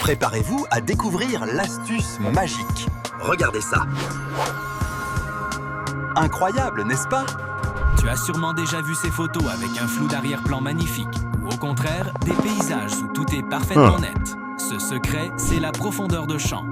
Préparez-vous à découvrir l'astuce magique. Regardez ça. Incroyable, n'est-ce pas? Tu as sûrement déjà vu ces photos avec un flou d'arrière-plan magnifique, ou au contraire, des paysages où tout est parfaitement net. Ce secret, c'est la profondeur de champ.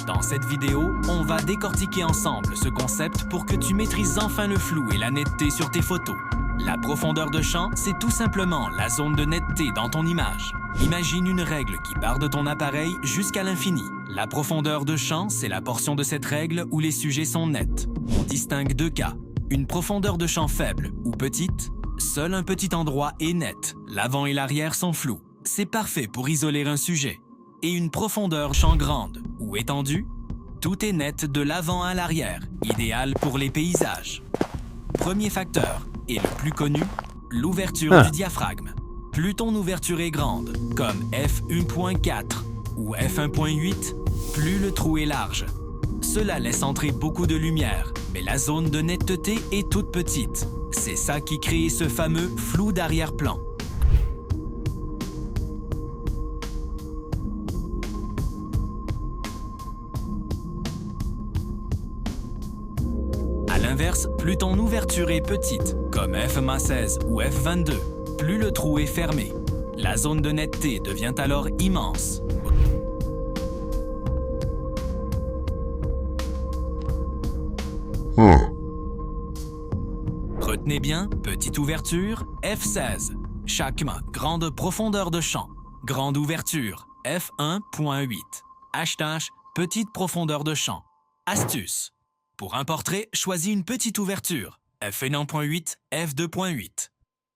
Dans cette vidéo, on va décortiquer ensemble ce concept pour que tu maîtrises enfin le flou et la netteté sur tes photos. La profondeur de champ, c'est tout simplement la zone de netteté dans ton image. Imagine une règle qui part de ton appareil jusqu'à l'infini. La profondeur de champ, c'est la portion de cette règle où les sujets sont nets. On distingue deux cas. Une profondeur de champ faible ou petite, seul un petit endroit est net. L'avant et l'arrière sont flous. C'est parfait pour isoler un sujet. Et une profondeur champ grande ou étendue, tout est net de l'avant à l'arrière, idéal pour les paysages. Premier facteur, et le plus connu, l'ouverture du diaphragme. Plus ton ouverture est grande, comme f1.4 ou f1.8, plus le trou est large. Cela laisse entrer beaucoup de lumière, mais la zone de netteté est toute petite. C'est ça qui crée ce fameux flou d'arrière-plan. À l'inverse, plus ton ouverture est petite, comme f(16) ou f(22), plus le trou est fermé. La zone de netteté devient alors immense. Retenez bien, petite ouverture, f(16). Chaque main, grande profondeur de champ. Grande ouverture, f1.8. Hashtag, petite profondeur de champ. Astuce. Pour un portrait, choisis une petite ouverture, f1.8, f2.8.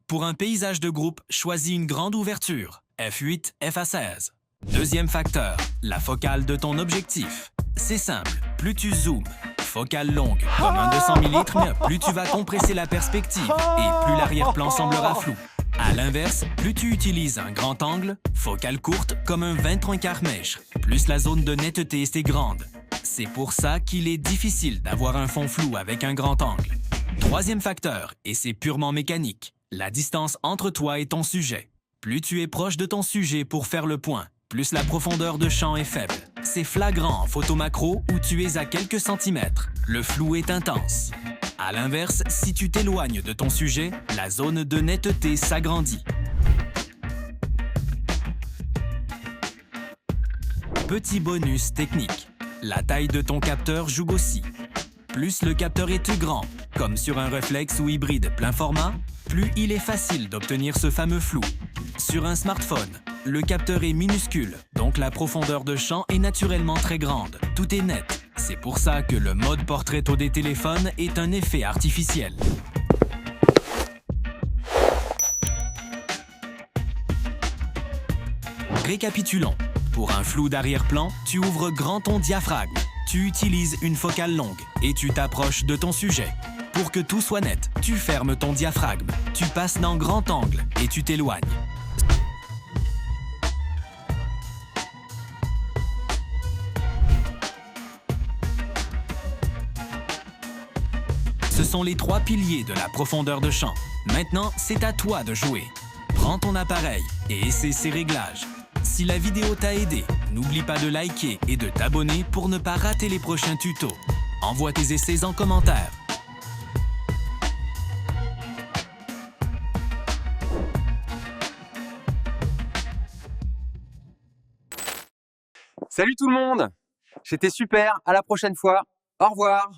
Pour un paysage de groupe, choisis une grande ouverture, f8, f(16). Deuxième facteur, la focale de ton objectif. C'est simple, plus tu zoomes, focale longue, comme un 200 mm, plus tu vas compresser la perspective et plus l'arrière-plan semblera flou. À l'inverse, plus tu utilises un grand angle, focale courte comme un 20-3/4 mèche, plus la zone de netteté est grande. C'est pour ça qu'il est difficile d'avoir un fond flou avec un grand angle. Troisième facteur, et c'est purement mécanique, la distance entre toi et ton sujet. Plus tu es proche de ton sujet pour faire le point, plus la profondeur de champ est faible. C'est flagrant en photo macro où tu es à quelques centimètres. Le flou est intense. À l'inverse, si tu t'éloignes de ton sujet, la zone de netteté s'agrandit. Petit bonus technique. La taille de ton capteur joue aussi. Plus le capteur est grand, comme sur un réflexe ou hybride plein format, plus il est facile d'obtenir ce fameux flou. Sur un smartphone, le capteur est minuscule, donc la profondeur de champ est naturellement très grande. Tout est net. C'est pour ça que le mode portrait des téléphones est un effet artificiel. Récapitulons. Pour un flou d'arrière-plan, tu ouvres grand ton diaphragme. Tu utilises une focale longue et tu t'approches de ton sujet. Pour que tout soit net, tu fermes ton diaphragme. Tu passes dans grand angle et tu t'éloignes. Ce sont les trois piliers de la profondeur de champ. Maintenant, c'est à toi de jouer. Prends ton appareil et essaie ces réglages. Si la vidéo t'a aidé, n'oublie pas de liker et de t'abonner pour ne pas rater les prochains tutos. Envoie tes essais en commentaire. Salut tout le monde! C'était super, à la prochaine fois. Au revoir!